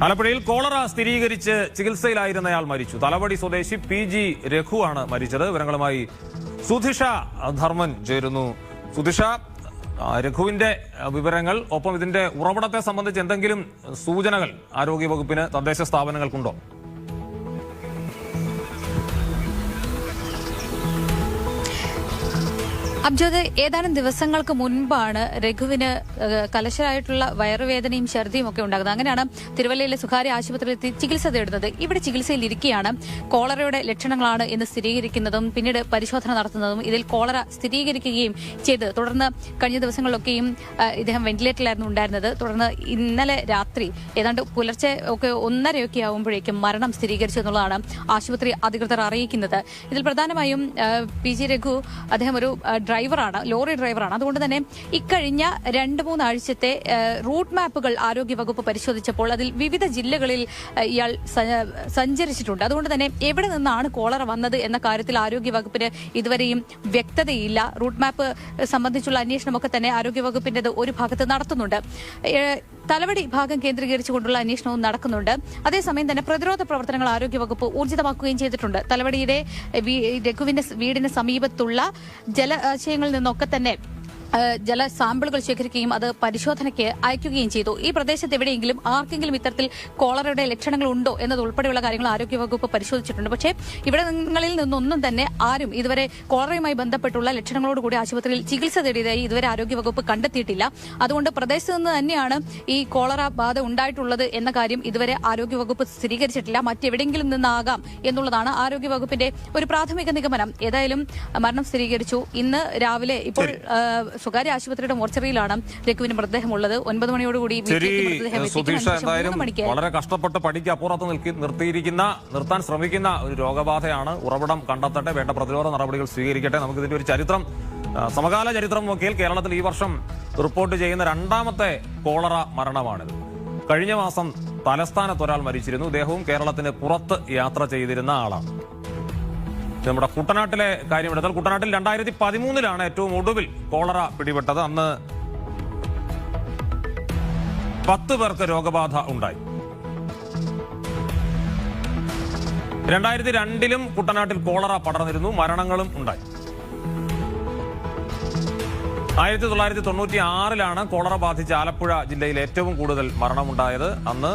ആലപ്പുഴയിൽ കോളറ സ്ഥിരീകരിച്ച് ചികിത്സയിലായിരുന്നയാൾ മരിച്ചു. തലവടി സ്വദേശി PG രഘു ആണ് മരിച്ചത്. വിവരങ്ങളുമായി സുധിഷ ധർമ്മൻ ചേരുന്നു. സുധിഷ, രഘുവിന്റെ വിവരങ്ങൾ, ഒപ്പം ഇതിന്റെ ഉറവിടത്തെ സംബന്ധിച്ച് എന്തെങ്കിലും സൂചനകൾ ആരോഗ്യവകുപ്പിന്, തദ്ദേശ സ്ഥാപനങ്ങൾക്കുണ്ടോ? അബ്ജോദ്, ഏതാനും ദിവസങ്ങൾക്ക് മുൻപാണ് രഘുവിന് കലശലായിട്ടുള്ള വയറുവേദനയും ഛർദിയും ഒക്കെ ഉണ്ടാകുന്നത്. അങ്ങനെയാണ് തിരുവല്ലയിലെ സ്വകാര്യ ആശുപത്രിയിൽ ചികിത്സ തേടുന്നത്. ഇവിടെ ചികിത്സയിലിരിക്കെയാണ് കോളറയുടെ ലക്ഷണങ്ങളാണ് എന്ന് സ്ഥിരീകരിക്കുന്നതും പിന്നീട് പരിശോധന നടത്തുന്നതും. ഇതിൽ കോളറ സ്ഥിരീകരിക്കുകയും ചെയ്ത് തുടർന്ന് കഴിഞ്ഞ ദിവസങ്ങളിലൊക്കെയും ഇദ്ദേഹം വെന്റിലേറ്ററിലായിരുന്നു ഉണ്ടായിരുന്നത്. തുടർന്ന് ഇന്നലെ രാത്രി ഏതാണ്ട് പുലർച്ചെ ഒക്കെ 1:30 ആകുമ്പോഴേക്കും മരണം സ്ഥിരീകരിച്ചു എന്നുള്ളതാണ് ആശുപത്രി അധികൃതർ അറിയിക്കുന്നത്. ഇതിൽ പ്രധാനമായും PG രഘു അദ്ദേഹം ഒരു ഡ്രൈവറാണ്, ലോറി ഡ്രൈവറാണ്. അതുകൊണ്ട് തന്നെ ഇക്കഴിഞ്ഞ 2-3 ആഴ്ചത്തെ റൂട്ട് മാപ്പുകൾ ആരോഗ്യവകുപ്പ് പരിശോധിച്ചപ്പോൾ അതിൽ വിവിധ ജില്ലകളിൽ ഇയാൾ സഞ്ചരിച്ചിട്ടുണ്ട്. അതുകൊണ്ട് തന്നെ എവിടെ നിന്നാണ് കോളറ വന്നത് എന്ന കാര്യത്തിൽ ആരോഗ്യവകുപ്പിന് ഇതുവരെയും വ്യക്തതയില്ല. റൂട്ട് മാപ്പ് സംബന്ധിച്ചുള്ള അന്വേഷണമൊക്കെ തന്നെ ആരോഗ്യവകുപ്പിന്റേത് ഒരു ഭാഗത്ത് നടത്തുന്നുണ്ട്. തലവടി ഭാഗം കേന്ദ്രീകരിച്ചുകൊണ്ടുള്ള അന്വേഷണവും നടക്കുന്നുണ്ട്. അതേസമയം തന്നെ പ്രതിരോധ പ്രവർത്തനങ്ങൾ ആരോഗ്യവകുപ്പ് ഊർജിതമാക്കുകയും ചെയ്തിട്ടുണ്ട്. തലവടിയുടെ രഘുവിന്റെ വീടിന് സമീപത്തുള്ള ജലാശയങ്ങളിൽ നിന്നൊക്കെ തന്നെ ജല സാമ്പിളുകൾ ശേഖരിക്കുകയും അത് പരിശോധനയ്ക്ക് അയക്കുകയും ചെയ്തു. ഈ പ്രദേശത്ത് എവിടെയെങ്കിലും ആർക്കെങ്കിലും ഇത്തരത്തിൽ കോളറയുടെ ലക്ഷണങ്ങൾ ഉണ്ടോ എന്നതുൾപ്പെടെയുള്ള കാര്യങ്ങൾ ആരോഗ്യവകുപ്പ് പരിശോധിച്ചിട്ടുണ്ട്. പക്ഷേ ഇവിടങ്ങളിൽ നിന്നൊന്നും തന്നെ ആരും ഇതുവരെ കോളറയുമായി ബന്ധപ്പെട്ടുള്ള ലക്ഷണങ്ങളോടുകൂടി ആശുപത്രിയിൽ ചികിത്സ തേടിയതായി ഇതുവരെ ആരോഗ്യവകുപ്പ് കണ്ടെത്തിയിട്ടില്ല. അതുകൊണ്ട് പ്രദേശത്ത് നിന്ന് തന്നെയാണ് ഈ കോളറ ബാധ ഉണ്ടായിട്ടുള്ളത് എന്ന കാര്യം ഇതുവരെ ആരോഗ്യവകുപ്പ് സ്ഥിരീകരിച്ചിട്ടില്ല. മറ്റെവിടെയെങ്കിലും നിന്നാകാം എന്നുള്ളതാണ് ആരോഗ്യവകുപ്പിന്റെ ഒരു പ്രാഥമിക നിഗമനം. ഏതായാലും മരണം സ്ഥിരീകരിച്ചു. ഇന്ന് രാവിലെ ഇപ്പോൾ സ്വകാര്യ ആശുപത്രിയുടെ മോർച്ചറിയിലാണ് രഘുവിന് മൃതദേഹമുള്ളത്. 9 മണിയോടുകൂടി വളരെ കഷ്ടപ്പെട്ട് പടിക്ക് അപ്പുറത്ത് നിർത്താൻ ശ്രമിക്കുന്ന ഒരു രോഗബാധയാണ്. ഉറവിടം കണ്ടെത്തട്ടെ, വേണ്ട പ്രതിരോധ നടപടികൾ സ്വീകരിക്കട്ടെ. നമുക്ക് ഇതിന്റെ ഒരു ചരിത്രം, സമകാല ചരിത്രം നോക്കിയാൽ കേരളത്തിൽ ഈ വർഷം റിപ്പോർട്ട് ചെയ്യുന്ന 2ാമത്തെ കോളറ മരണമാണിത്. കഴിഞ്ഞ മാസം തലസ്ഥാനത്ത് ഒരാൾ മരിച്ചിരുന്നു. ഇദ്ദേഹവും കേരളത്തിന് പുറത്ത് യാത്ര ചെയ്തിരുന്ന ആളാണ്. നമ്മുടെ കുട്ടനാട്ടിലെ കാര്യമെടുത്താൽ, കുട്ടനാട്ടിൽ 2013 ഏറ്റവും ഒടുവിൽ കോളറ പിടിപെട്ടത്. അന്ന് 10 പേർക്ക് രോഗബാധ ഉണ്ടായി. 2002 കുട്ടനാട്ടിൽ കോളറ പടർന്നിരുന്നു, മരണങ്ങളും ഉണ്ടായി. 1996 കോളറ ബാധിച്ച ആലപ്പുഴ ജില്ലയിൽ ഏറ്റവും കൂടുതൽ മരണമുണ്ടായത്. അന്ന്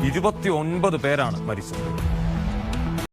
29 പേരാണ് മരിച്ചത്.